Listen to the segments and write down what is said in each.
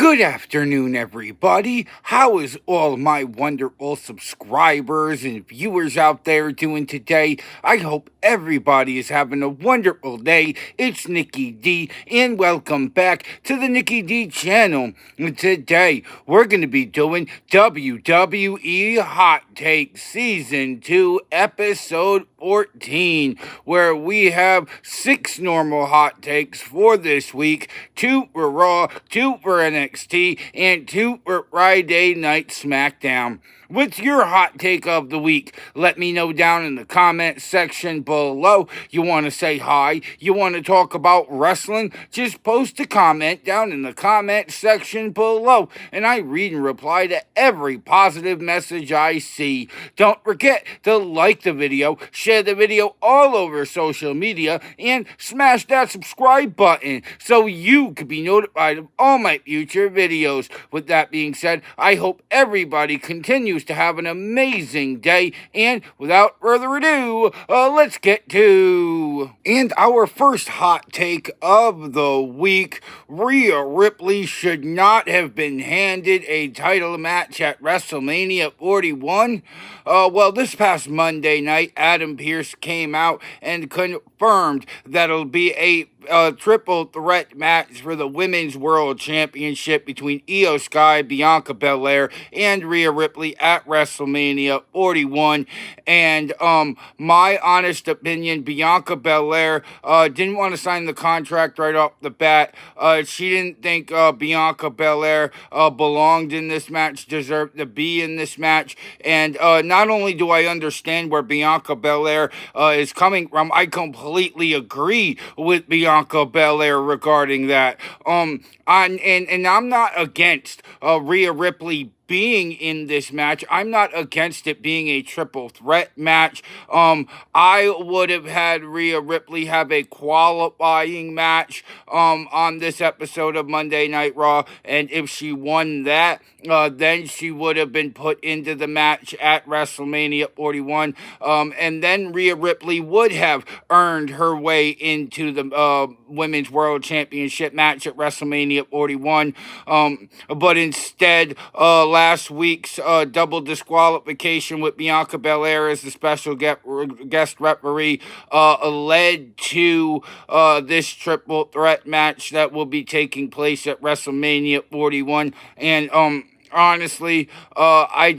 Good afternoon, everybody. How is all my wonderful subscribers and viewers out there doing today? I hope everybody is having a wonderful day. It's Nikki D, and welcome back to the Nikki D channel. Today, we're going to be doing WWE Hot Take Season 2, Episode 14, where we have 6 normal hot takes for this week, 2 for Raw, 2 for NXT, and 2 for Friday Night SmackDown. What's your hot take of the week? Let me know down in the comment section below. You want to say hi? You want to talk about wrestling? Just post a comment down in the comment section below, and I read and reply to every positive message I see. Don't forget to like the video, share the video all over social media, and smash that subscribe button so you can be notified of all my future videos. With that being said, I hope everybody continues to have an amazing day, and without further ado, let's get to and our first hot take of the week. Rhea Ripley should not have been handed a title match at WrestleMania 41. Well, this past Monday night, Adam Pearce came out and confirmed that it'll be a triple threat match for the Women's World Championship between Io Sky, Bianca Belair, and Rhea Ripley at WrestleMania 41. And my honest opinion, Bianca Belair didn't want to sign the contract right off the bat. She didn't think Bianca Belair belonged in this match, deserved to be in this match. And not only do I understand where Bianca Belair is coming from, I completely agree with Bianca Belair regarding that. And I'm not against Rhea Ripley being in this match. I'm not against it being a triple threat match. I would have had Rhea Ripley have a qualifying match on this episode of Monday Night Raw, and if she won that, then she would have been put into the match at WrestleMania 41, and then Rhea Ripley would have earned her way into the Women's World Championship match at WrestleMania 41, but instead, last week's double disqualification with Bianca Belair as the special guest referee led to this triple threat match that will be taking place at WrestleMania 41. And honestly, I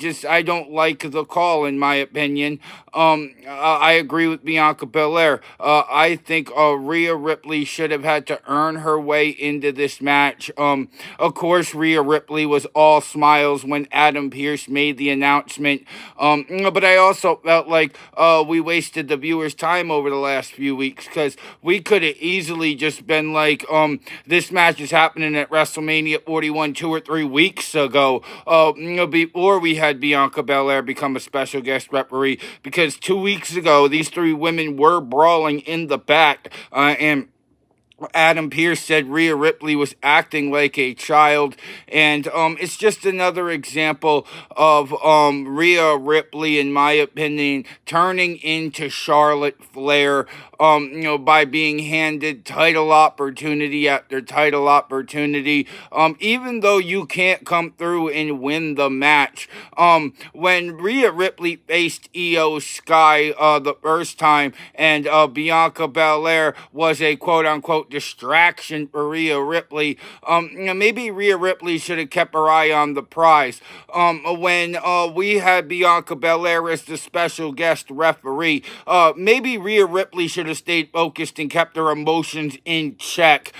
don't like the call, in my opinion. I agree with Bianca Belair. I think Rhea Ripley should have had to earn her way into this match. Of course, Rhea Ripley was all smiles when Adam Pearce made the announcement. But I also felt like we wasted the viewers' time over the last few weeks, because we could have easily just been like, this match is happening at WrestleMania 41 2 or 3 weeks ago, before we had Bianca Belair become a special guest referee, because 2 weeks ago, these 3 women were brawling in the back, and Adam Pearce said Rhea Ripley was acting like a child, and it's just another example of Rhea Ripley, in my opinion, turning into Charlotte Flair, by being handed title opportunity after title opportunity, even though you can't come through and win the match. When Rhea Ripley faced Io Sky the first time, and Bianca Belair was a quote-unquote distraction for Rhea Ripley, maybe Rhea Ripley should have kept her eye on the prize. When we had Bianca Belair as the special guest referee, maybe Rhea Ripley should have stayed focused and kept her emotions in check.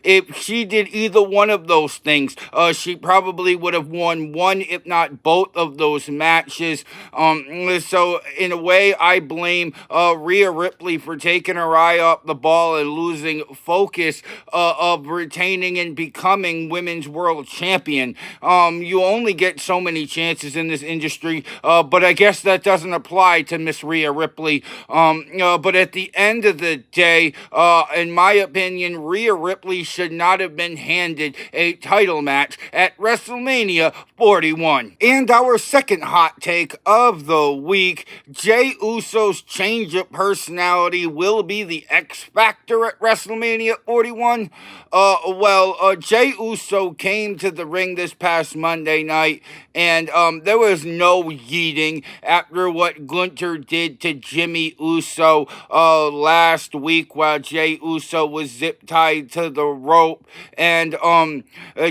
If she did either one of those things, she probably would have won one, if not both of those matches. So in a way, I blame Rhea Ripley for taking her eye off the ball and losing focus of retaining and becoming Women's World Champion. You only get so many chances in this industry, but I guess that doesn't apply to Miss Rhea Ripley. But at the end of the day, in my opinion, Rhea Ripley should not have been handed a title match at WrestleMania 41. And our second hot take of the week, Jey Uso's change of personality will be the X factor at WrestleMania WrestleMania 41? Jey Uso came to the ring this past Monday night, and there was no yeeting after what Gunther did to Jimmy Uso last week while Jey Uso was zip tied to the rope. And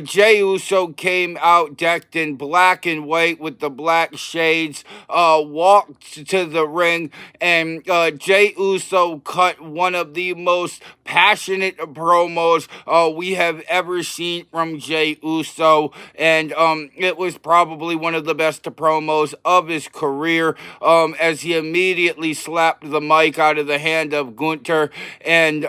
Jey Uso came out decked in black and white with the black shades, walked to the ring, and Jey Uso cut one of the most passionate promos we have ever seen from Jey Uso, and it was probably one of the best promos of his career, as he immediately slapped the mic out of the hand of Gunther, and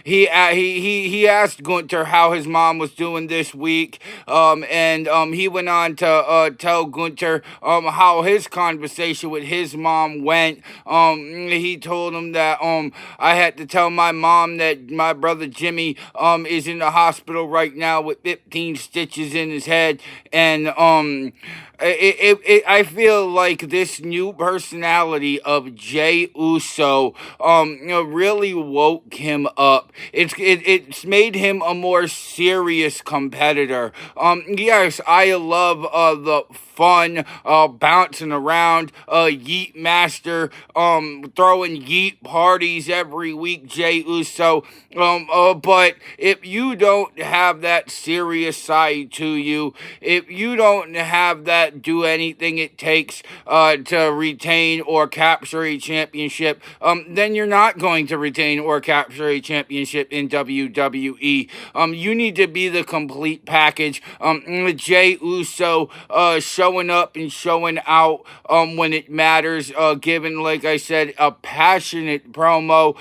he asked Gunther how his mom was doing this week, and he went on to tell Gunther how his conversation with his mom went. He told him that I had to tell my mom that my brother Jimmy is in the hospital right now with 15 stitches in his head, and I feel like this new personality of Jey Uso really woke him up. It's made him a more serious competitor. Yes, I love the fun, bouncing around, Yeet Master, throwing Yeet parties every week, Jey Uso. But if you don't have that serious side to you, if you don't have that do anything it takes to retain or capture a championship, then you're not going to retain or capture a championship in WWE. You need to be the complete package. Jey Uso showing up and showing out when it matters, given, like I said, a passionate promo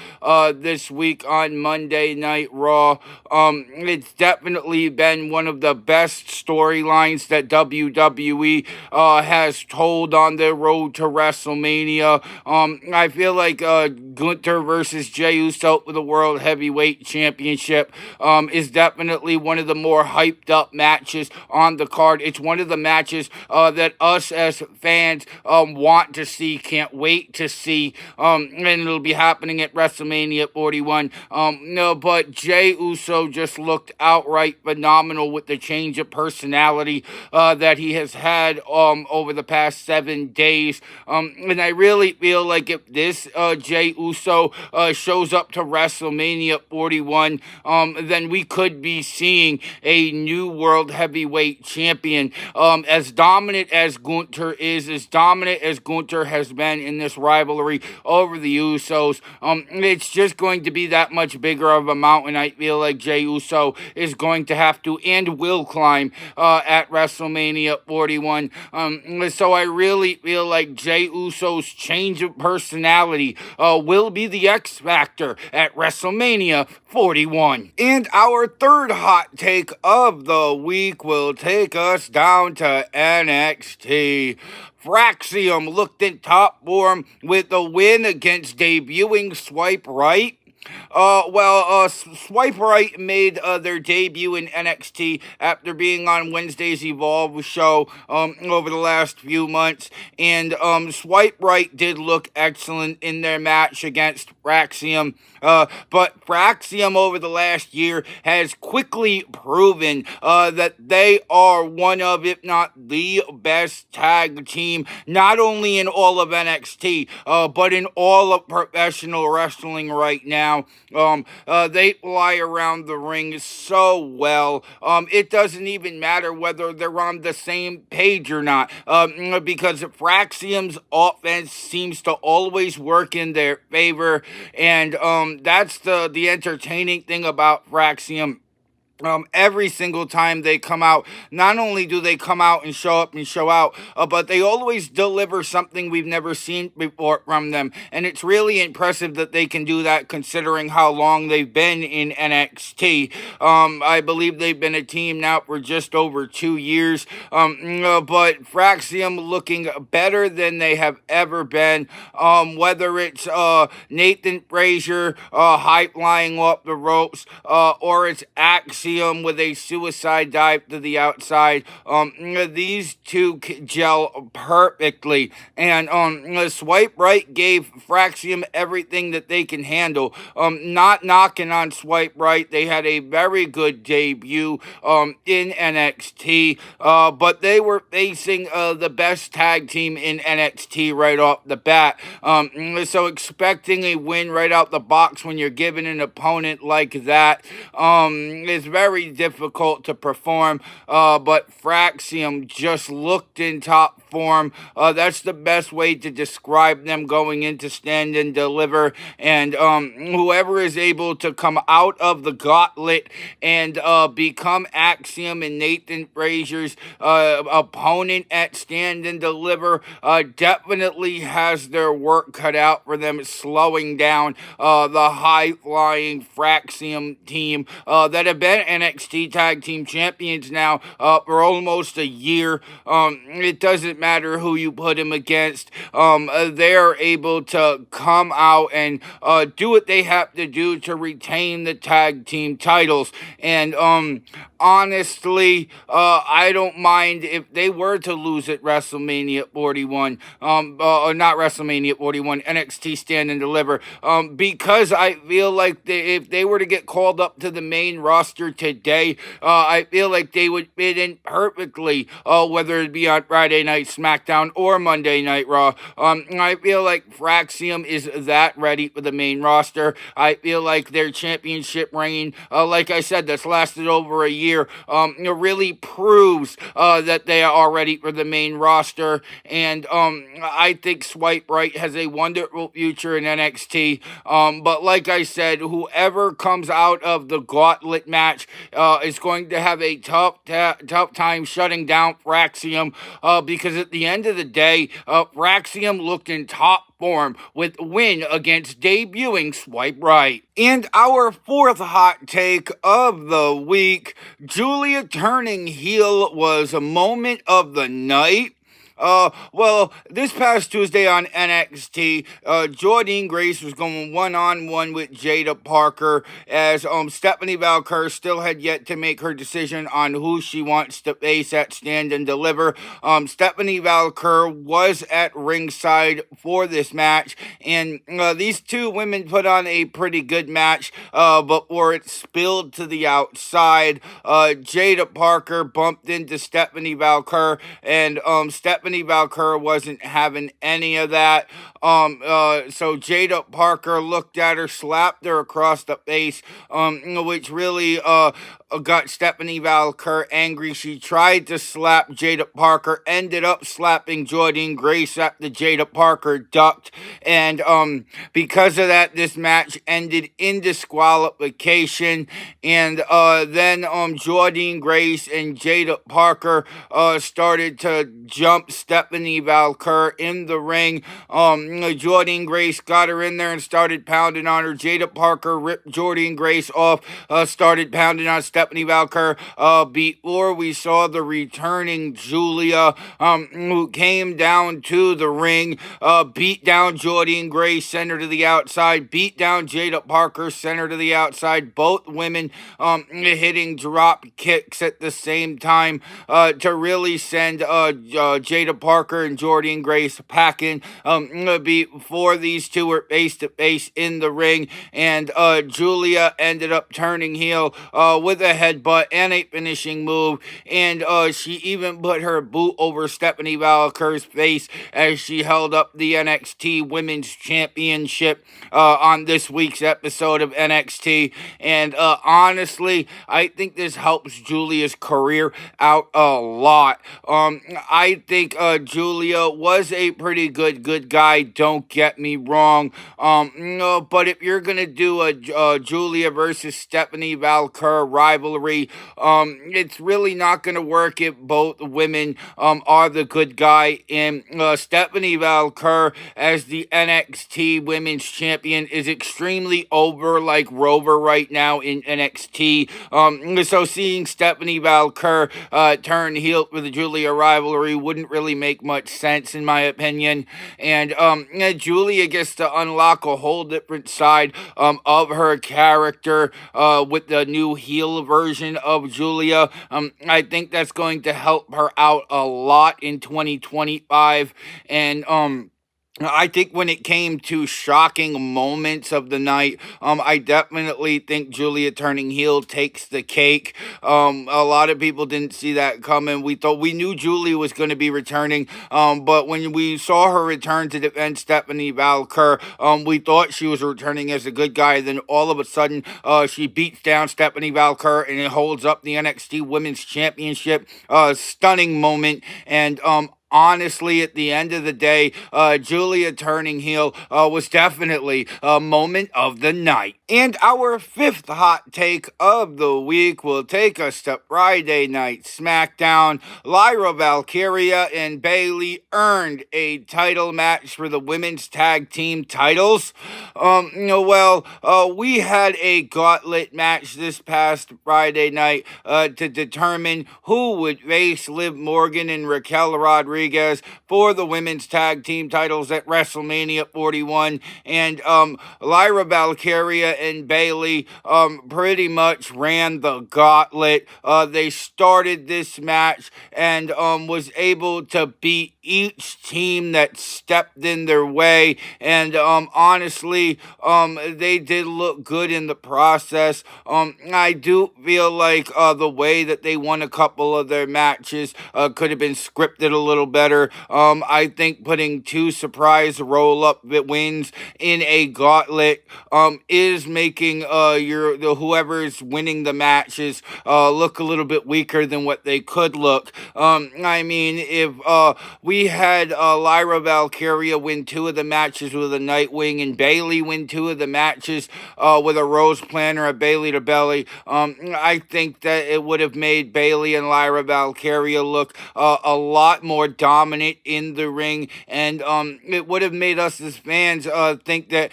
this week on Monday Night Raw. It's definitely been one of the best storylines that WWE has told on their road to WrestleMania. I feel like Gunther versus Jey Uso for the World Heavyweight Championship is definitely one of the more hyped up matches on the card. It's one of the matches that us as fans want to see, can't wait to see, and it'll be happening at WrestleMania 41. No, but Jey Uso just looked outright phenomenal with the change of personality that he has had over the past 7 days. And I really feel like if this Jey Uso shows up to WrestleMania 41, then we could be seeing a new World Heavyweight Champion. As dominant as Gunther is, as dominant as Gunther has been in this rivalry over the Usos, it's just going to be that much bigger of a mountain I feel like Jey Uso is going to have to and will climb at WrestleMania 41. So I really feel like Jey Uso's change of personality will be the X Factor at WrestleMania 41. And our third hot take of the week will take us down to NXT. Fraxium looked in top form with a win against debuting Swipe Right. Swipe Right made their debut in NXT after being on Wednesday's Evolve show over the last few months, and Swipe Right did look excellent in their match against Fraxium. But Fraxium over the last year has quickly proven that they are one of, if not the best tag team, not only in all of NXT, but in all of professional wrestling right now. They fly around the ring so well. It doesn't even matter whether they're on the same page or not, because Fraxium's offense seems to always work in their favor, and that's the entertaining thing about Fraxium. Every single time they come out, not only do they come out and show up and show out, but they always deliver something we've never seen before from them. And it's really impressive that they can do that considering how long they've been in NXT. I believe they've been a team now for just over 2 years. But Fraxium looking better than they have ever been. Whether it's Nathan Frazier high flying off the ropes, or it's Axiom Fraxium with a suicide dive to the outside. These two gel perfectly, and Swipe Right gave Fraxium everything that they can handle. Not knocking on Swipe Right, they had a very good debut in NXT, but they were facing the best tag team in NXT right off the bat. So expecting a win right out the box when you're given an opponent like that is very difficult to perform. But Fraxium just looked in top form. That's the best way to describe them going into Stand and Deliver. And whoever is able to come out of the gauntlet and become Axiom and Nathan Frazier's opponent at Stand and Deliver definitely has their work cut out for them, slowing down the high-flying Fraxium team that have been NXT Tag Team Champions now for almost a year. It doesn't matter who you put him against. They're able to come out and do what they have to do to retain the tag team titles. And honestly, I don't mind if they were to lose at WrestleMania 41, or not WrestleMania 41, NXT Stand and Deliver, because I feel like if they were to get called up to the main roster today, I feel like they would fit in perfectly, whether it be on Friday Night SmackDown or Monday Night Raw. I feel like Fraxium is that ready for the main roster. I feel like their championship reign, like I said, that's lasted over a year, really proves that they are ready for the main roster. And I think Swipe Right has a wonderful future in NXT. But like I said, whoever comes out of the gauntlet match is going to have a tough time shutting down Fraxium, because at the end of the day, Fraxium looked in top form with a win against debuting Swipe Right. And our fourth hot take of the week, Julia turning heel was a moment of the night. Well, this past Tuesday on NXT, Jordynne Grace was going one-on-one with Jada Parker, as Stephanie Valkyrie still had yet to make her decision on who she wants to face at Stand and Deliver. Stephanie Valkyrie was at ringside for this match, and these two women put on a pretty good match, before it spilled to the outside. Jada Parker bumped into Stephanie Valkyrie, and Stephanie Valkyrie wasn't having any of that. So Jada Parker looked at her, slapped her across the face, which really got Stephanie Valkyrie angry. She tried to slap Jada Parker, ended up slapping Jordynne Grace after Jada Parker ducked, and because of that, this match ended in disqualification. And then Jordynne Grace and Jada Parker started to jump Stephanie Valkyrie in the ring. Jordynne Grace got her in there and started pounding on her. Jada Parker ripped Jordynne Grace off, started pounding on Stephanie Valkyrie, before we saw the returning Julia, who came down to the ring, beat down Jordynne Grace, sent her to the outside, beat down Jada Parker, sent her to the outside. Both women hitting drop kicks at the same time to really send Jada Parker and Jordynne Grace packing before these two were face to face in the ring. And Julia ended up turning heel with a headbutt and a finishing move, and she even put her boot over Stephanie Valkyrie's face as she held up the NXT Women's Championship on this week's episode of NXT. And honestly, I think this helps Julia's career out a lot. I think Julia was a pretty good guy, don't get me wrong. But if you're gonna do a Julia versus Stephanie Valkyrie rivalry, it's really not gonna work if both women are the good guy. And Stephanie Valkyrie as the NXT Women's Champion is extremely over, like Rover right now in NXT. So seeing Stephanie Valkyrie turn heel for the Julia rivalry wouldn't really really make much sense in my opinion. And Julia gets to unlock a whole different side of her character with the new heel version of Julia. I think that's going to help her out a lot in 2025. And I think when it came to shocking moments of the night, I definitely think Julia turning heel takes the cake. A lot of people didn't see that coming. We knew Julia was going to be returning, but when we saw her return to defend Stephanie Valker, we thought she was returning as a good guy. Then all of a sudden, she beats down Stephanie Valker and it holds up the NXT Women's Championship. Stunning moment, and honestly, at the end of the day, Julia turning heel was definitely a moment of the night. And our fifth hot take of the week will take us to Friday Night SmackDown. Lyra Valkyria and Bayley earned a title match for the women's tag team titles. We had a gauntlet match this past Friday night to determine who would face Liv Morgan and Raquel Rodriguez for the women's tag team titles at WrestleMania 41. And Lyra Valkyria and Bayley pretty much ran the gauntlet. They started this match and was able to beat each team that stepped in their way. And honestly, they did look good in the process. I do feel like the way that they won a couple of their matches could have been scripted a little better. I think putting two surprise roll-up wins in a gauntlet is making whoever's winning the matches look a little bit weaker than what they could look. I mean, if we had Lyra Valkyria win two of the matches with a Nightwing and Bayley win two of the matches with a Rose Planner, a Bayley to Belly, I think that it would have made Bayley and Lyra Valkyria look a lot more dominant in the ring, and it would have made us as fans think that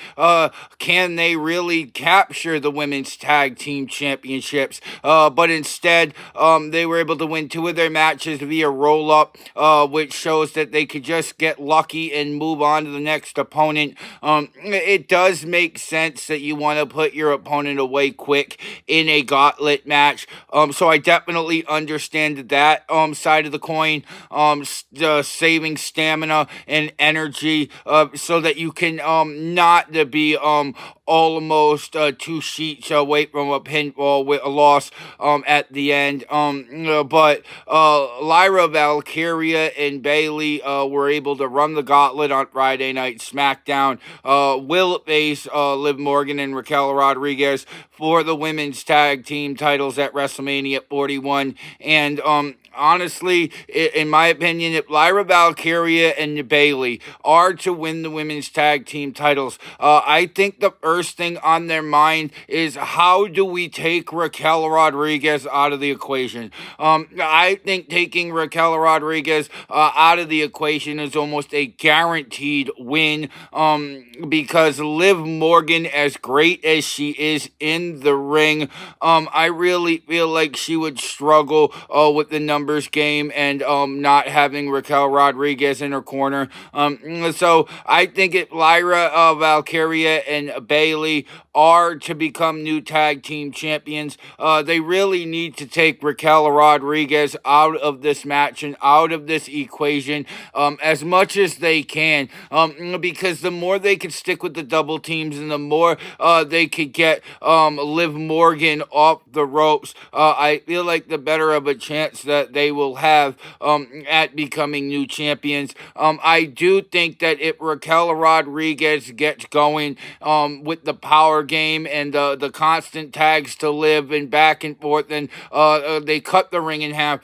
can they really capture the women's tag team championships? But instead, they were able to win two of their matches via roll-up, which shows that they could just get lucky and move on to the next opponent. It does make sense that you want to put your opponent away quick in a gauntlet match. So I definitely understand that side of the coin, saving stamina and energy so that you can not be almost 2 sheets away from a pinfall with a loss at the end. But Lyra Valkyria and Bayley were able to run the gauntlet on Friday Night SmackDown. Will face Liv Morgan and Raquel Rodriguez for the women's tag team titles at WrestleMania 41. And honestly, in my opinion, if Lyra Valkyria and Bayley are to win the women's tag team titles, I think the first thing on their mind is how do we take Raquel Rodriguez out of the equation? I think taking Raquel Rodriguez out of the equation is almost a guaranteed win because Liv Morgan, as great as she is in the ring, I really feel like she would struggle with the numbers game and not having Raquel Rodriguez in her corner. So I think if Lyra Valkyria and Bayley are to become new tag team champions, they really need to take Raquel Rodriguez out of this match and out of this equation as much as they can, because the more they could stick with the double teams and the more they could get Liv Morgan off the ropes, I feel like the better of a chance that they will have at becoming new champions. I do think that if Raquel Rodriguez gets going with the power game and the constant tags to Liv and back and forth, and they cut the ring in half,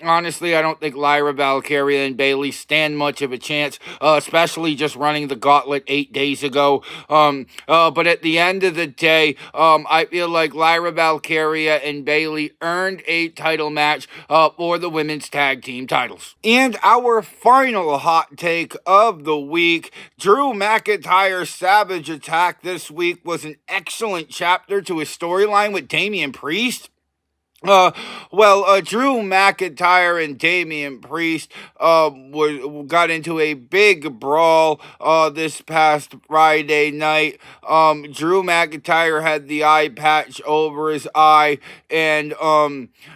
honestly, I don't think Lyra Valkyria and Bayley stand much of a chance, especially just running the gauntlet 8 days ago. But at the end of the day, I feel like Lyra Valkyria and Bayley earned a title match for the women's tag team titles. And our final hot take of the week, Drew McIntyre's Savage Attack this week was an excellent chapter to his storyline with Damian Priest. Uh, Drew McIntyre and Damian Priest got into a big brawl this past Friday night. Drew McIntyre had the eye patch over his eye, and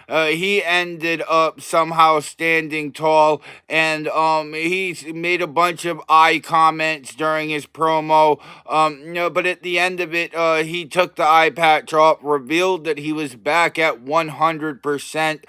he ended up somehow standing tall, and he made a bunch of eye comments during his promo. But at the end of it, he took the eye patch off, revealed that he was back at 100%.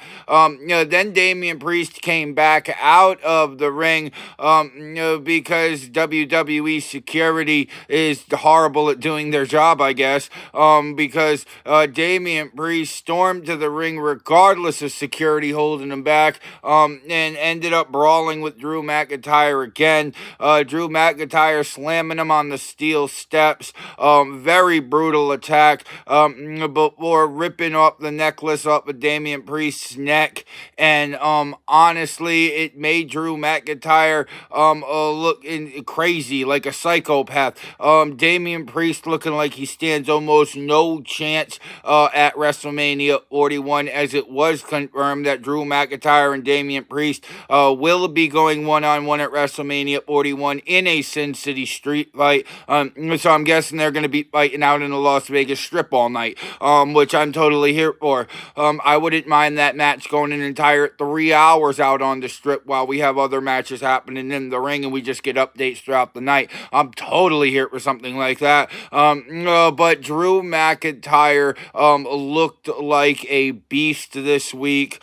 Then Damian Priest came back out of the ring because WWE security is horrible at doing their job, I guess. Because Damian Priest stormed to the ring regardless of security holding him back, and ended up brawling with Drew McIntyre again. Drew McIntyre slamming him on the steel steps. Very brutal attack. Before ripping up the necklace up of Damian Priest's neck, and honestly, it made Drew McIntyre look crazy, like a psychopath. Damian Priest looking like he stands almost no chance at WrestleMania 41, as it was confirmed that Drew McIntyre and Damian Priest will be going one-on-one at WrestleMania 41 in a Sin City street fight. So I'm guessing they're going to be fighting out in the Las Vegas Strip all night, which I'm totally here for. I wouldn't mind that match going an entire 3 hours out on the Strip while we have other matches happening in the ring and we just get updates throughout the night. I'm totally here for something like that. But Drew McIntyre looked like a beast this week.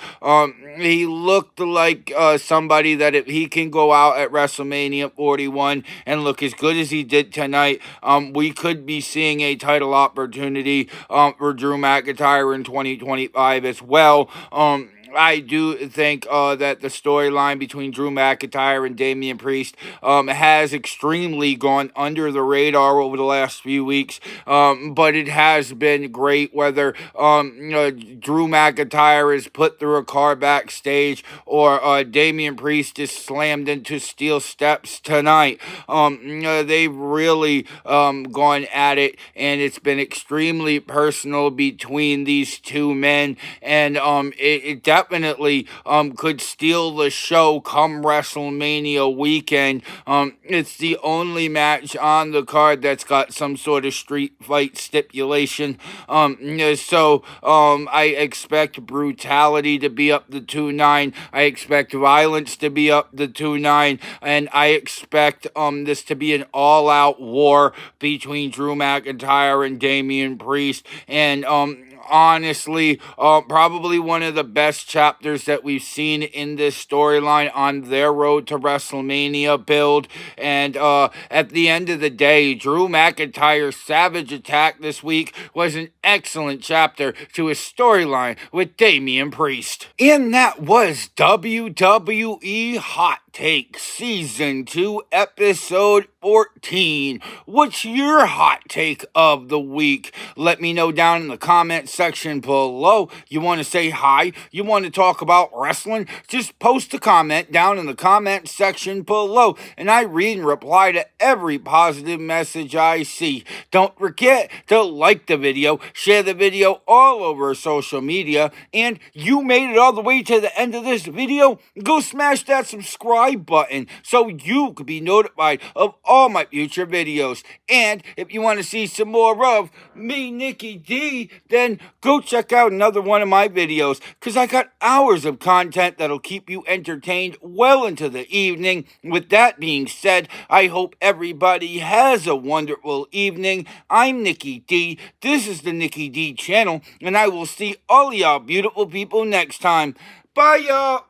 He looked like somebody that if he can go out at WrestleMania 41 and look as good as he did tonight, we could be seeing a title opportunity for Drew McIntyre in 2025 as well. I do think that the storyline between Drew McIntyre and Damian Priest has extremely gone under the radar over the last few weeks, but it has been great. Whether Drew McIntyre is put through a car backstage or Damian Priest is slammed into steel steps tonight, they've really gone at it, and it's been extremely personal between these two men, and it definitely could steal the show come WrestleMania weekend. It's the only match on the card that's got some sort of street fight stipulation. So I expect brutality to be up to 2-9. I expect violence to be up to 2-9, and I expect this to be an all-out war between Drew McIntyre and Damian Priest, and honestly, probably one of the best chapters that we've seen in this storyline on their road to WrestleMania build. And at the end of the day, Drew McIntyre's savage attack this week was an excellent chapter to his storyline with Damian Priest. And that was WWE Hot Take Season 2, Episode 14. What's your hot take of the week? Let me know down in the comments section below. You want to say hi? You want to talk about wrestling? Just post a comment down in the comment section below, and I read and reply to every positive message I see. Don't forget to like the video, share the video all over social media, and you made it all the way to the end of this video. Go smash that subscribe button so you could be notified of all my future videos. And if you want to see some more of me, Nicky D, then go check out another one of my videos, because I got hours of content that'll keep you entertained well into the evening. With that being said, I hope everybody has a wonderful evening. I'm Nicky D. This is the Nicky D channel, and I will see all y'all beautiful people next time. Bye, y'all.